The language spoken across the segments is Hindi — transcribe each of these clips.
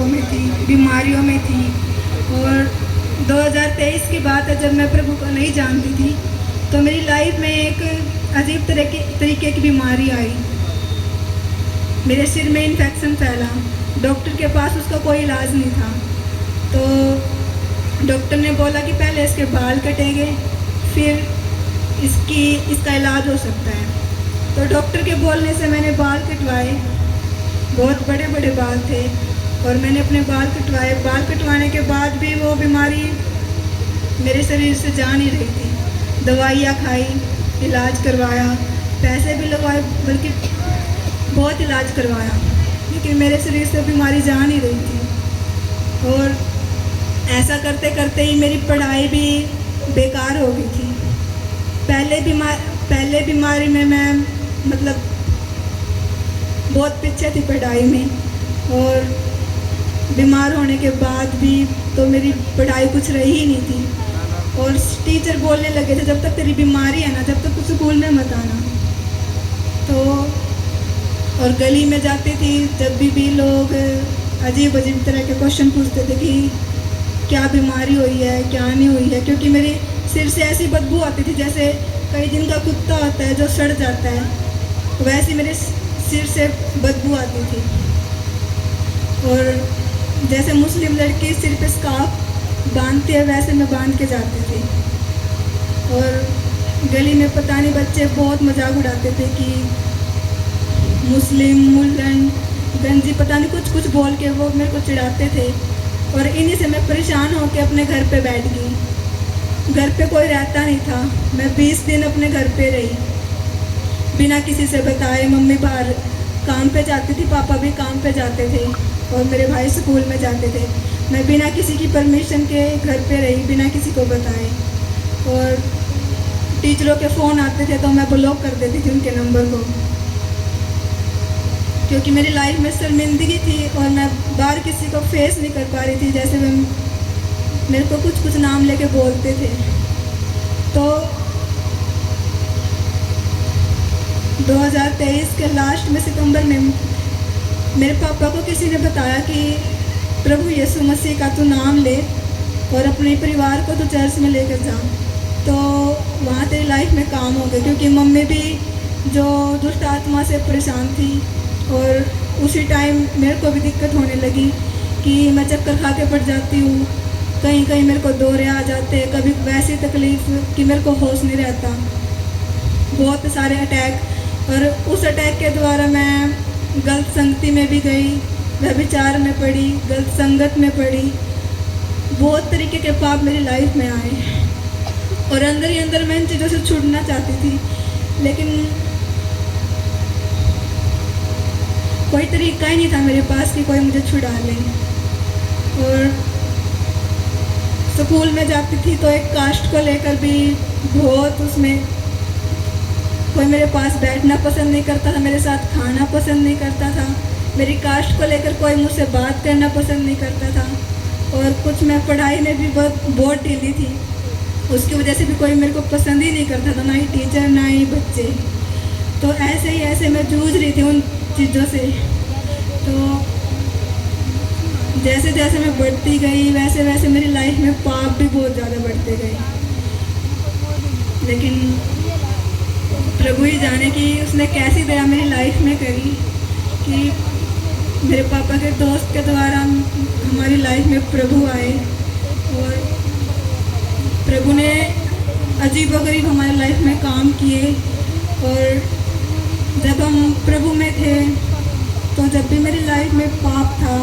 पापों में थी, बीमारियों में थी। और 2023 की बात है, जब मैं प्रभु को नहीं जानती थी तो मेरी लाइफ में एक अजीब तरीके की बीमारी आई। मेरे सिर में इन्फेक्शन फैला। डॉक्टर के पास उसका कोई इलाज नहीं था, तो डॉक्टर ने बोला कि पहले इसके बाल कटेंगे, फिर इसका इलाज हो सकता है। तो डॉक्टर के बोलने से मैंने बाल कटवाए। बहुत बड़े बड़े बाल थे और मैंने अपने बाल कटवाए। बाल कटवाने के बाद भी वो बीमारी मेरे शरीर से जा नहीं रही थी। दवाइयाँ खाई, इलाज करवाया, पैसे भी लगवाए, बल्कि बहुत इलाज करवाया, लेकिन मेरे शरीर से बीमारी जा नहीं रही थी। और ऐसा करते करते ही मेरी पढ़ाई भी बेकार हो गई थी। पहले बीमारी में मैं मतलब बहुत पीछे थी पढ़ाई में, और बीमार होने के बाद भी तो मेरी पढ़ाई कुछ रही ही नहीं थी। और टीचर बोलने लगे थे, जब तक तेरी बीमारी है ना, जब तक तू स्कूल में मत आना। तो और गली में जाती थी, जब भी लोग अजीब अजीब तरह के क्वेश्चन पूछते थे कि क्या बीमारी हुई है, क्या नहीं हुई है, क्योंकि मेरे सिर से ऐसी बदबू आती थी जैसे कई दिन का कुत्ता होता है जो सड़ जाता है, वैसे मेरे सिर से बदबू आती थी। और जैसे मुस्लिम लड़की सिर पे स्कार्फ बांधती है, वैसे मैं बांध के जाती थी। और गली में पता नहीं बच्चे बहुत मजाक उड़ाते थे कि मुस्लिम, मुल्लन, गंजी, पता नहीं कुछ कुछ बोल के वो मेरे को चिढ़ाते थे। और इन्हीं से मैं परेशान होकर अपने घर पे बैठ गई। घर पे कोई रहता नहीं था। मैं 20 दिन अपने घर पे रही बिना किसी से बताए। मम्मी बाहर काम पे जाती थी, पापा भी काम पे जाते थे, और मेरे भाई स्कूल में जाते थे। मैं बिना किसी की परमिशन के घर पे रही, बिना किसी को बताए। और टीचरों के फ़ोन आते थे तो मैं ब्लॉक कर देती थी उनके नंबर को, क्योंकि मेरी लाइफ में शर्मिंदगी थी और मैं बाहर किसी को फेस नहीं कर पा रही थी। जैसे मेरे को कुछ कुछ नाम लेके बोलते थे। तो 2023 के लास्ट में सितंबर में मेरे पापा को किसी ने बताया कि प्रभु यीशु मसीह का तू नाम ले और अपने परिवार को तू चर्च में लेकर जा, तो वहाँ तेरी लाइफ में काम हो गया। क्योंकि मम्मी भी जो दुष्ट आत्मा से परेशान थी, और उसी टाइम मेरे को भी दिक्कत होने लगी कि मैं चक्कर खा के पड़ जाती हूँ, कहीं कहीं मेरे को दौरे आ जाते, कभी वैसी तकलीफ़ कि मेरे को होश नहीं रहता, बहुत सारे अटैक। और उस अटैक के द्वारा मैं गलत संगति में भी गई, व्यभिचार में पड़ी, गलत संगत में पड़ी, बहुत तरीके के पाप मेरी लाइफ में आए। और अंदर ही अंदर मैं इन चीज़ों से छूटना चाहती थी, लेकिन कोई तरीका ही नहीं था मेरे पास कि कोई मुझे छुड़ा ले। और स्कूल में जाती थी तो एक कास्ट को लेकर भी बहुत उसमें कोई मेरे पास बैठना पसंद नहीं करता था, मेरे साथ खाना पसंद नहीं करता था, मेरी कास्ट को लेकर कोई मुझसे बात करना पसंद नहीं करता था। और कुछ मैं पढ़ाई में भी बहुत ढीली थी, उसकी वजह से भी कोई मेरे को पसंद ही नहीं करता था, ना ही टीचर ना ही बच्चे। तो ऐसे मैं जूझ रही थी उन चीज़ों से। तो जैसे जैसे मैं बढ़ती गई, वैसे वैसे मेरी लाइफ में पाप भी बहुत ज़्यादा बढ़ते गए। लेकिन प्रभु ही जाने कि उसने कैसी दया मेरी लाइफ में करी कि मेरे पापा के दोस्त के द्वारा हमारी लाइफ में प्रभु आए, और प्रभु ने अजीबोगरीब हमारी लाइफ में काम किए। और जब हम प्रभु में थे तो जब भी मेरी लाइफ में पाप था,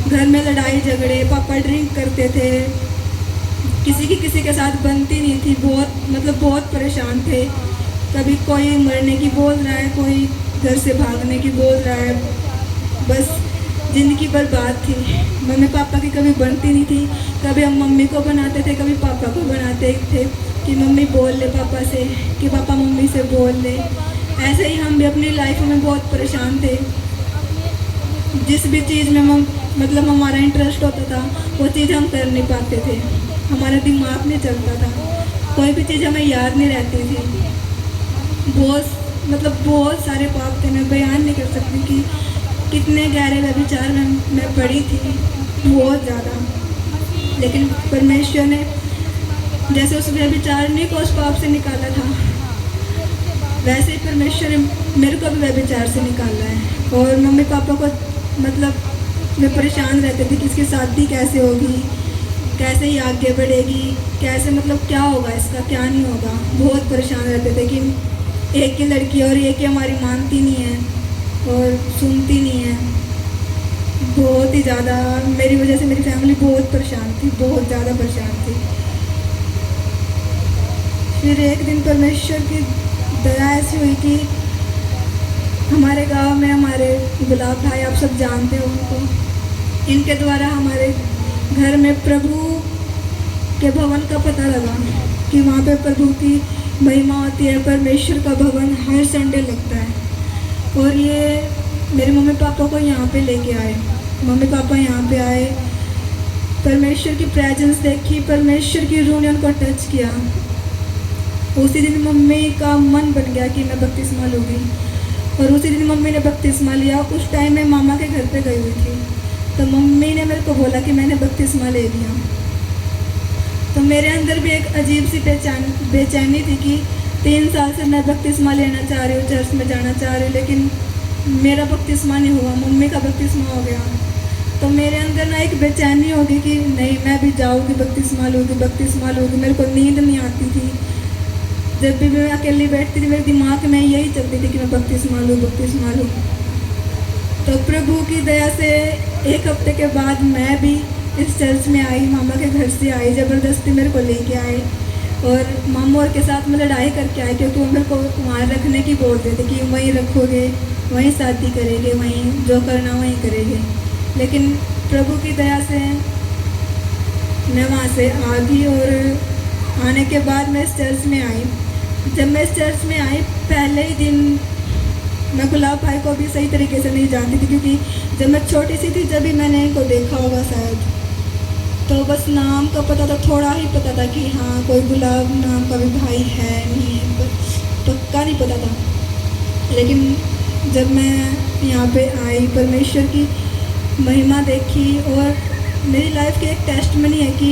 घर में लड़ाई झगड़े, पापा ड्रिंक करते थे, किसी के साथ बनती नहीं थी, बहुत परेशान थे। कभी कोई मरने की बोल रहा है, कोई घर से भागने की बोल रहा है, बस ज़िंदगी बर्बाद थी। मम्मी पापा की कभी बनती नहीं थी। कभी हम मम्मी को बनाते थे, कभी पापा को बनाते थे कि मम्मी बोल ले पापा से, कि पापा मम्मी से बोल ले। ऐसे ही हम भी अपनी लाइफ में बहुत परेशान थे। जिस भी चीज़ में हमारा इंटरेस्ट होता था, वो चीज़ हम कर नहीं पाते थे, हमारा दिमाग नहीं चलता था, कोई भी चीज़ हमें याद नहीं रहती थी। बहुत सारे पाप थे, मैं बयान नहीं कर सकती कि कितने गहरे व्यभिचार में मैं पड़ी थी, बहुत ज़्यादा। लेकिन परमेश्वर ने जैसे उस व्यभिचारिणी को उस पाप से निकाला था, वैसे ही परमेश्वर ने मेरे को भी व्यभिचार से निकाला है। और मम्मी पापा को मतलब मैं परेशान रहते थे कि इसकी शादी कैसे होगी, कैसे ही आगे बढ़ेगी, कैसे मतलब क्या होगा इसका, क्या नहीं होगा। बहुत परेशान रहते थे कि एक ही लड़की और एक ही हमारी मानती नहीं है और सुनती नहीं है। बहुत ही ज़्यादा मेरी वजह से मेरी फैमिली बहुत परेशान थी, बहुत ज़्यादा परेशान थी। फिर एक दिन परमेश्वर की दया ऐसी हुई कि हमारे गांव में हमारे गुलाब भाई, आप सब जानते हो उनको, इनके द्वारा हमारे घर में प्रभु के भवन का पता लगा कि वहाँ पे प्रभु की महिमा होती है। परमेश्वर का भवन हर संडे लगता है। और ये मेरे मम्मी पापा को यहाँ पे लेके आए। मम्मी पापा यहाँ पे आए, परमेश्वर की प्रेजेंस देखी, परमेश्वर की रूह ने उनको टच किया। उसी दिन मम्मी का मन बन गया कि मैं बपतिस्मा लूँगी, और उसी दिन मम्मी ने बपतिस्मा लिया। उस टाइम मैं मामा के घर पे गई हुई थी, तो मम्मी ने मेरे को बोला कि मैंने बपतिस्मा ले लिया। तो मेरे अंदर भी एक अजीब सी बेचैनी थी कि 3 साल से मैं बपतिस्मा लेना चाह रही हूँ, चर्च में जाना चाह रही हूँ, लेकिन मेरा बपतिस्मा नहीं हुआ, मम्मी का बपतिस्मा हो गया। तो मेरे अंदर ना एक बेचैनी होगी कि नहीं, मैं भी जाऊँगी, बपतिस्मा लूँगी, बपतिस्मा लूँगी। मेरे को नींद नहीं आती थी। जब भी मैं अकेली बैठती थी, मेरे दिमाग में यही चलती थी कि मैं बपतिस्मा लूँ, बपतिस्मा लूँ। तो प्रभु की दया से 1 हफ्ते के बाद मैं भी इस चर्च में आई, मामा के घर से आई, ज़बरदस्ती मेरे को लेके आए। और मामू और के साथ मैं लड़ाई करके आई, क्योंकि वो मेरे को वहाँ रखने की बोलते थे कि वहीं रखोगे, वहीं शादी करेंगे, वहीं जो करना वहीं करेंगे। लेकिन प्रभु की दया से मैं वहाँ से आ गई। और आने के बाद मैं इस चर्च में आई। जब मैं इस चर्च में आई, पहले ही दिन मैं गुलाब भाई को भी सही तरीके से नहीं जानती थी, क्योंकि जब मैं छोटी सी थी जब भी मैंने इनको देखा होगा शायद, तो बस नाम का पता था, थोड़ा ही पता था कि हाँ कोई गुलाब नाम का भी भाई है, नहीं है, बस पक्का नहीं पता था। लेकिन जब मैं यहाँ पे आई, परमेश्वर की महिमा देखी, और मेरी लाइफ की एक टेस्टमनी है कि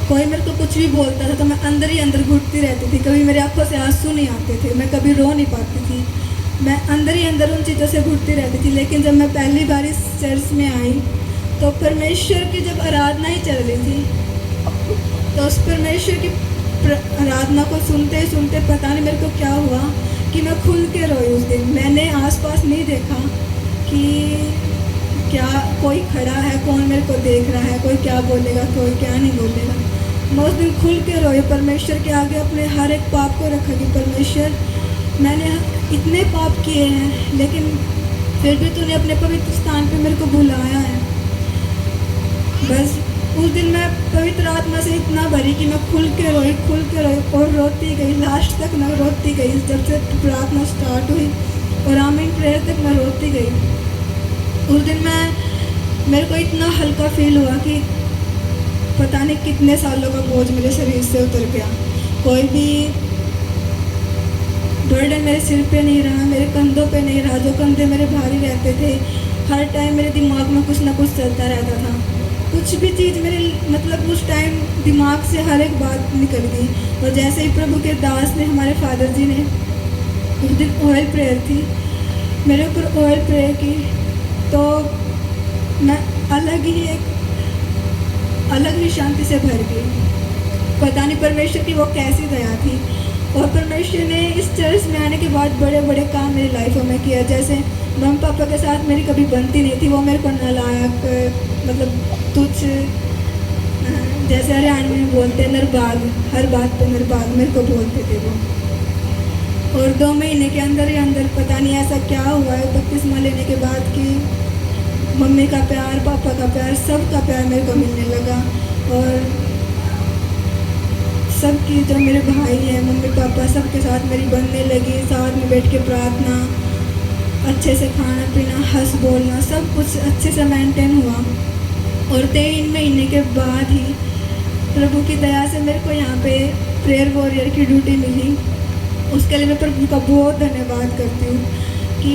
कोई मेरे को कुछ भी बोलता था तो मैं अंदर ही अंदर घुटती रहती थी। कभी मेरी आंखों से आंसू नहीं आते थे, मैं कभी रो नहीं पाती थी, मैं अंदर ही अंदर उन चीज़ों से घुटती रहती थी। लेकिन जब मैं पहली बार इस चर्च में आई, तो परमेश्वर की जब आराधना ही चल रही थी, तो उस परमेश्वर की आराधना को सुनते सुनते पता नहीं मेरे को क्या हुआ कि मैं खुल के रोई उस दिन। मैंने आसपास नहीं देखा कि क्या कोई खड़ा है, कौन मेरे को देख रहा है, कोई क्या बोलेगा, कोई क्या नहीं बोलेगा। मैं उस दिन खुल के रोई, परमेश्वर के आगे अपने हर एक पाप को रखा कि परमेश्वर, मैंने इतने पाप किए हैं, लेकिन फिर भी तूने अपने पवित्र स्थान पे मेरे को बुलाया है। बस उस दिन मैं पवित्र आत्मा से इतना भरी कि मैं खुल के रोई और रोती गई, लास्ट तक मैं रोती गई। जब से प्रार्थना स्टार्ट हुई और आमीन प्रेयर तक मैं रोती गई। उस दिन मेरे को इतना हल्का फील हुआ कि पता नहीं कितने सालों का बोझ मेरे शरीर से उतर गया। कोई भी बर्डन मेरे सिर पे नहीं रहा, मेरे कंधों पे नहीं रहा। जो कंधे मेरे भारी रहते थे, हर टाइम मेरे दिमाग में कुछ ना कुछ चलता रहता था। कुछ भी चीज़ मेरे मतलब उस टाइम दिमाग से हर एक बात निकल गई। और जैसे ही प्रभु के दास ने, हमारे फादर जी ने, उस दिन ऑयल प्रेयर थी, मेरे ऊपर ऑयल प्रेयर की, तो मैं अलग ही शांति से भर गई। पता नहीं परमेश्वर की वो कैसी दया थी। और परमेश्वर ने इस चर्च में आने के बाद बड़े बड़े काम मेरी लाइफ में किया। जैसे मम्मी पापा के साथ मेरी कभी बनती नहीं थी, वो मेरे को नालायक, मतलब तुच्छ, जैसे हरियाणवी में बोलते हैं नरबाग, हर बात पे नरबाग मेरे को बोलते थे वो। और 2 महीने के अंदर ही अंदर पता नहीं ऐसा क्या हुआ है बपतिस्मा लेने के बाद कि मम्मी का प्यार, पापा का प्यार, सबका प्यार मेरे को मिलने लगा। और सबकी, जो मेरे भाई हैं, मम्मी पापा, सबके साथ मेरी बनने लगी। साथ में बैठ के प्रार्थना, अच्छे से खाना पीना, हंस बोलना, सब कुछ अच्छे से मेंटेन हुआ। और 3 महीने के बाद ही प्रभु की दया से मेरे को यहाँ पे प्रेयर वॉरियर की ड्यूटी मिली। उसके लिए मैं प्रभु का बहुत धन्यवाद करती हूँ कि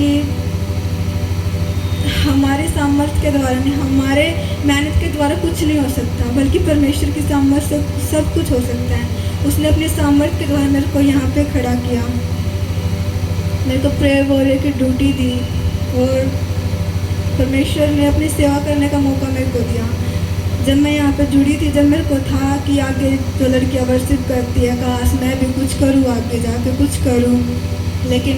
हमारे सामर्थ्य के द्वारा नहीं, हमारे मेहनत के द्वारा कुछ नहीं हो सकता, बल्कि परमेश्वर की सामर्थ्य से सब कुछ हो सकता है। उसने अपने सामर्थ्य के द्वारा मेरे को यहाँ पे खड़ा किया, मेरे को प्रेयर वॉरियर की ड्यूटी दी और परमेश्वर ने अपनी सेवा करने का मौका मेरे को दिया। जब मैं यहाँ पे जुड़ी थी, जब मेरे को था कि आगे जो लड़कियाँ वर्शिप करती है, काश मैं भी कुछ करूँ, आगे जाके कुछ करूँ, लेकिन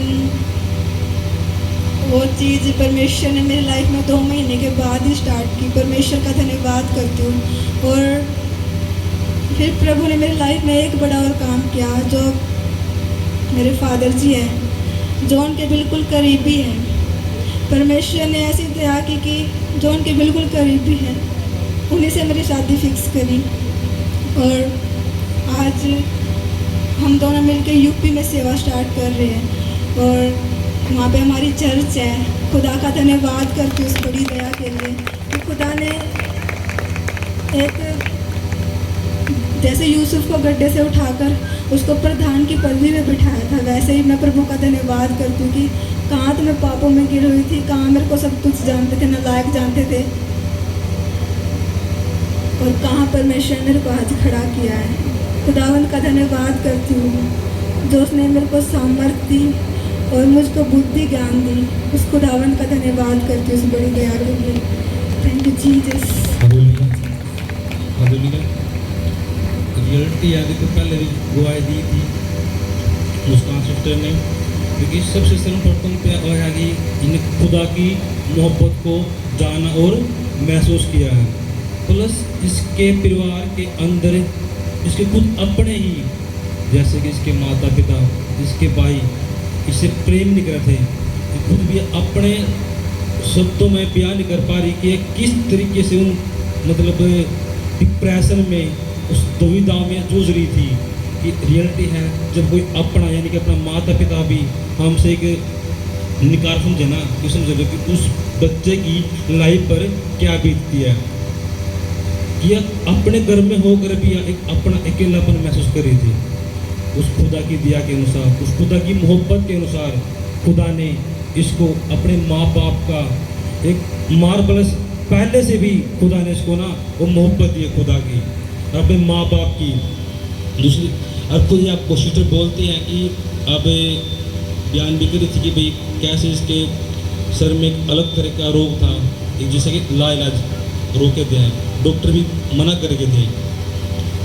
वो चीज़ परमेश्वर ने मेरी लाइफ में 2 महीने के बाद ही स्टार्ट की। परमेश्वर का धन्यवाद करती हूँ। और फिर प्रभु ने मेरी लाइफ में एक बड़ा और काम किया, जो मेरे फादर जी हैं, जो उनके बिल्कुल करीबी हैं। परमेश्वर ने ऐसी दया की कि जो उनके बिल्कुल करीबी हैं, उन्हीं से मेरी शादी फिक्स करी। और आज हम दोनों मिलकर यूपी में सेवा स्टार्ट कर रहे हैं और वहाँ पे हमारी चर्च है। खुदा का धन्यवाद करती हूँ उस बड़ी दया के लिए कि खुदा ने एक, जैसे यूसुफ को गड्ढे से उठाकर उसको प्रधान की पदवी में बिठाया था, वैसे ही मैं प्रभु का धन्यवाद करती हूँ कि कहाँ तो मैं पापों में गिर हुई थी, कहाँ मेरे को सब कुछ जानते थे, नालायक जानते थे, और कहाँ परमेश्वर मेरे को आज खड़ा किया है। खुदावंद का धन्यवाद करती हूँ जो उसने मेरे को सामर्थ्य दी और मुझको बुद्धि ज्ञान दी। उस खुदावंद का धन्यवाद करती हूँ उस बड़ी दया के लिए। Thank you Jesus. रियलिटी आदि तो पहले भी गवाही दी थी मुस्कान सिस्टर ने, क्योंकि सबसे सर्वप्रथम पे आया कि इन्हें खुदा की मोहब्बत को जाना और महसूस किया है, प्लस इसके परिवार के अंदर इसके खुद अपने ही, जैसे कि इसके माता पिता, इसके भाई इससे प्रेम नहीं करते, खुद भी अपने शब्दों में बयान नहीं कर पा रही कि किस तरीके से उन मतलब डिप्रेशन में, उस दुविधा में जूझ रही थी। कि रियलिटी है जब कोई अपना यानी कि अपना माता पिता भी हमसे एक निकार समझे ना, कि समझ लो कि उस बच्चे की लाइफ पर क्या बीतती है, कि अपने घर में होकर भी एक अपना अकेलापन महसूस कर रही थी। उस खुदा की दया के अनुसार, उस खुदा की मोहब्बत के अनुसार खुदा ने इसको अपने माँ बाप का एक मार्वलस, पहले से भी खुदा ने इसको ना वो मोहब्बत दी है खुदा की, अपने माँ बाप की। दूसरी अब खुद आप सिस्टर बोलती हैं कि अब बयान भी करी थी कि भाई कैसे इसके सर में एक अलग तरह का रोग था, एक जैसे कि लाइलाज रोके थे, डॉक्टर भी मना करके थे।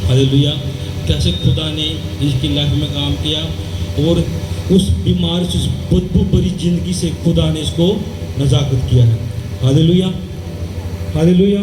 हालेलुया, कैसे खुदा ने इसकी लाइफ में काम किया और उस बीमारी से, उस बदबू भरी जिंदगी से खुदा ने इसको नजाकत किया है। Hallelujah, hallelujah.